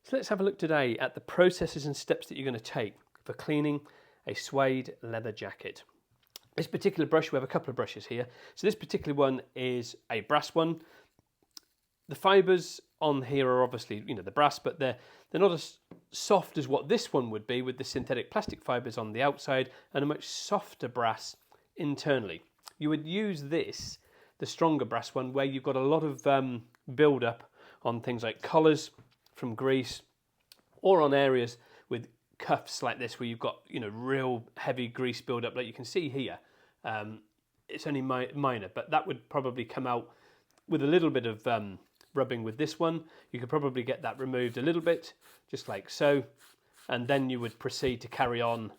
So let's have a look today at the processes and steps that you're going to take for cleaning a suede leather jacket. This particular brush, we have a couple of brushes here. So this particular one is a brass one. The fibres on here are obviously, the brass, but they're not as soft as what this one would be with the synthetic plastic fibres on the outside and a much softer brass internally. You would use this, the stronger brass one, where you've got a lot of build-up on things like collars from grease, or on areas with cuffs like this where you've got real heavy grease build-up like you can see here. It's only minor, but that would probably come out with a little bit of rubbing with this one. You could probably get that removed a little bit, just like so, and then you would proceed to carry on.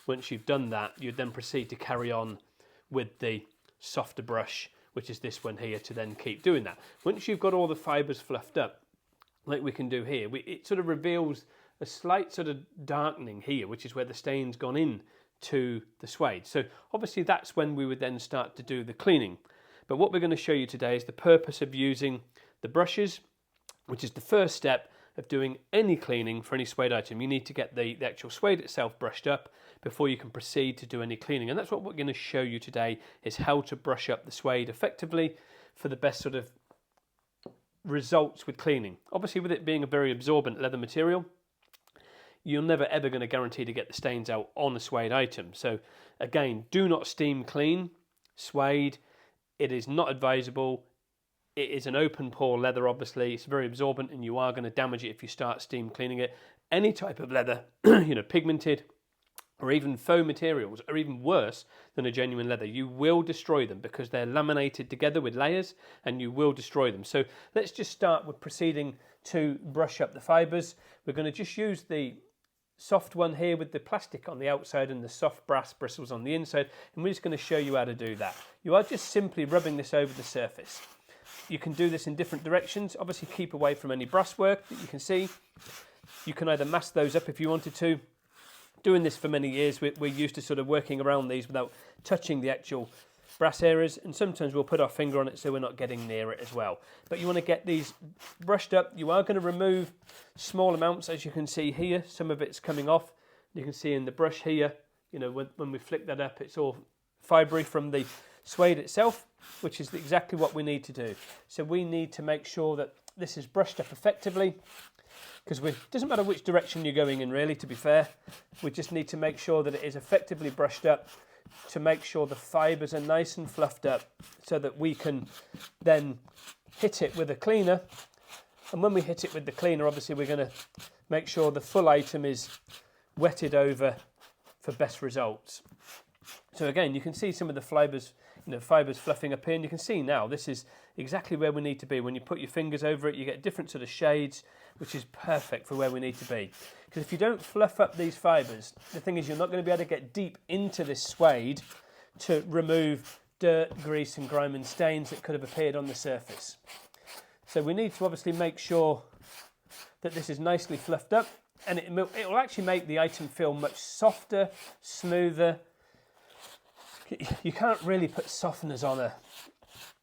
Once you've done that, you'd then proceed to carry on with the softer brush, which is this one here, to then keep doing that. Once you've got all the fibres fluffed up, like we can do here, it sort of reveals a slight sort of darkening here, which is where the stain's gone in to the suede. So obviously that's when we would then start to do the cleaning. But what we're going to show you today is the purpose of using the brushes, which is the first step of doing any cleaning for any suede item. You need to get the actual suede itself brushed up before you can proceed to do any cleaning. And that's what we're going to show you today, is how to brush up the suede effectively for the best sort of results with cleaning. Obviously, with it being a very absorbent leather material, you're never ever going to guarantee to get the stains out on a suede item. So again, do not steam clean suede. It is not advisable. It is an open pore leather, obviously. It's very absorbent and you are going to damage it if you start steam cleaning it. Any type of leather, pigmented or even faux materials are even worse than a genuine leather. You will destroy them because they're laminated together with layers, and you will destroy them. So let's just start with proceeding to brush up the fibres. We're going to just use the soft one here with the plastic on the outside and the soft brass bristles on the inside, and we're just going to show you how to do that. You are just simply rubbing this over the surface. You can do this in different directions. Obviously keep away from any brass work that you can see. You can either mask those up if you wanted to. Doing this for many years, we're used to sort of working around these without touching the actual brass areas, and sometimes we'll put our finger on it so we're not getting near it as well. But you want to get these brushed up. You are going to remove small amounts, as you can see here. Some of it's coming off. You can see in the brush here, when we flick that up, it's all fibrous from the suede itself, which is exactly what we need to do. So we need to make sure that this is brushed up effectively, because it doesn't matter which direction you're going in, really, to be fair. We just need to make sure that it is effectively brushed up to make sure the fibres are nice and fluffed up so that we can then hit it with a cleaner. And when we hit it with the cleaner, obviously we're going to make sure the full item is wetted over for best results. So again, you can see some of the fibres fluffing up here, and you can see now this is exactly where we need to be. When you put your fingers over it, you get different sort of shades, which is perfect for where we need to be. Because if you don't fluff up these fibres, the thing is you're not going to be able to get deep into this suede to remove dirt, grease and grime and stains that could have appeared on the surface. So we need to obviously make sure that this is nicely fluffed up, and it will actually make the item feel much softer, smoother. You can't really put softeners on a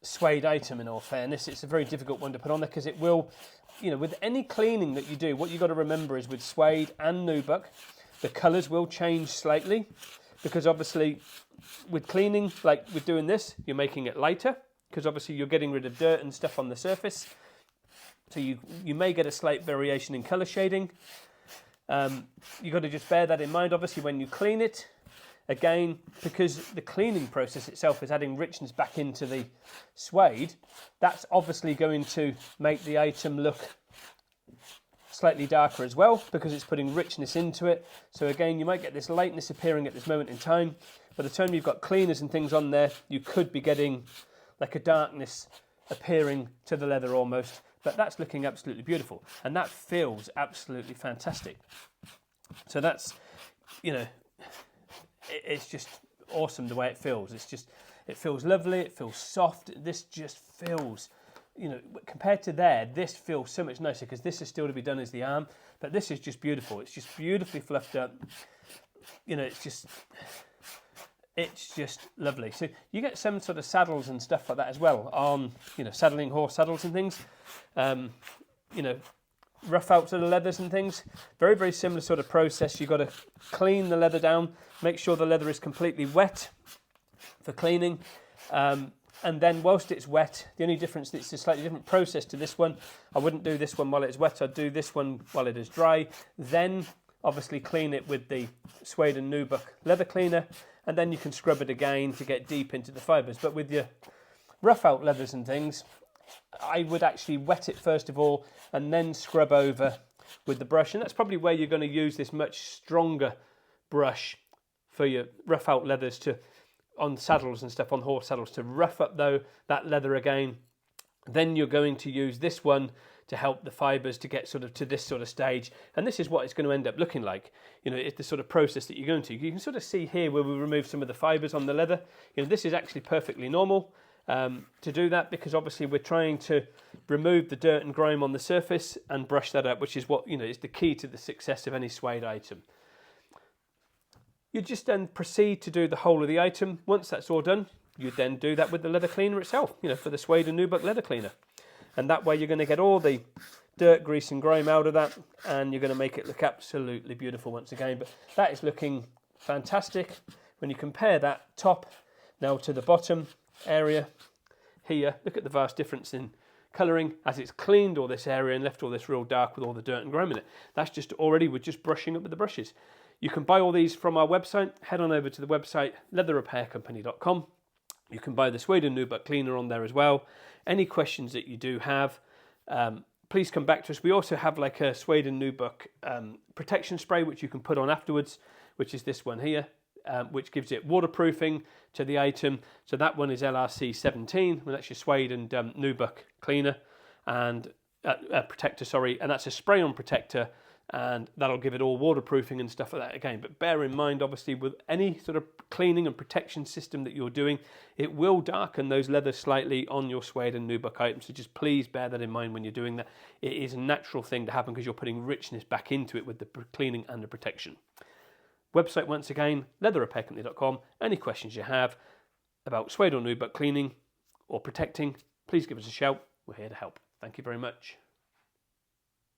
suede item, in all fairness. It's a very difficult one to put on there because it will, with any cleaning that you do, what you've got to remember is with suede and Nubuck, the colours will change slightly, because obviously with cleaning, like with doing this, you're making it lighter, because obviously you're getting rid of dirt and stuff on the surface. So you may get a slight variation in colour shading. You've got to just bear that in mind, obviously, when you clean it. Again, because the cleaning process itself is adding richness back into the suede, that's obviously going to make the item look slightly darker as well, because it's putting richness into it. So again, you might get this lightness appearing at this moment in time. By the time you've got cleaners and things on there, you could be getting like a darkness appearing to the leather almost, but that's looking absolutely beautiful, and that feels absolutely fantastic. So that's, it's just awesome the way it feels. It feels lovely, it feels soft. This just feels, compared to there, this feels so much nicer, because this is still to be done as the arm, but this is just beautiful. It's just beautifully fluffed up. It's just lovely. So you get some sort of saddles and stuff like that as well on, saddling horse saddles and things. rough out to the leathers and things. Very, very similar sort of process. You've got to clean the leather down, make sure the leather is completely wet for cleaning. And then whilst it's wet, the only difference, it's a slightly different process to this one. I wouldn't do this one while it's wet, I'd do this one while it is dry. Then obviously clean it with the Suede and Nubuck leather cleaner, and then you can scrub it again to get deep into the fibres. But with your rough out leathers and things, I would actually wet it first of all and then scrub over with the brush. And that's probably where you're going to use this much stronger brush for your rough out leathers, to on saddles and stuff, on horse saddles, to rough up that leather again. Then you're going to use this one to help the fibres to get sort of to this sort of stage, and this is what it's going to end up looking like. You know, it's the sort of process that you're going to. You can sort of see here where we remove some of the fibres on the leather. You know, this is actually perfectly normal to do that, because obviously we're trying to remove the dirt and grime on the surface and brush that up, which is what, you know, is the key to the success of any suede item. You just then proceed to do the whole of the item. Once that's all done, you then do that with the leather cleaner itself, you know, for the Suede and Nubuck leather cleaner. And that way you're going to get all the dirt, grease and grime out of that, and you're going to make it look absolutely beautiful once again. But that is looking fantastic when you compare that top now to the bottom area here. Look at the vast difference in colouring as it's cleaned all this area and left all this real dark with all the dirt and grime in it. That's just already with just brushing up with the brushes. You can buy all these from our website. Head on over to the website leatherrepaircompany.com. You can buy the Suede and Nubuck cleaner on there as well. Any questions that you do have, please come back to us. We also have like a Suede and Nubuck protection spray which you can put on afterwards, which is this one here, which gives it waterproofing to the item. So that one is LRC 17, well, that's your Suede and Nubuck cleaner and protector, sorry, and that's a spray-on protector, and that'll give it all waterproofing and stuff like that again. But bear in mind, obviously, with any sort of cleaning and protection system that you're doing, it will darken those leathers slightly on your Suede and Nubuck items. So just please bear that in mind when you're doing that. It is a natural thing to happen because you're putting richness back into it with the cleaning and the protection. Website once again, leatherrepaircompany.com. Any questions you have about Suede or Nubuck cleaning or protecting, please give us a shout. We're here to help. Thank you very much.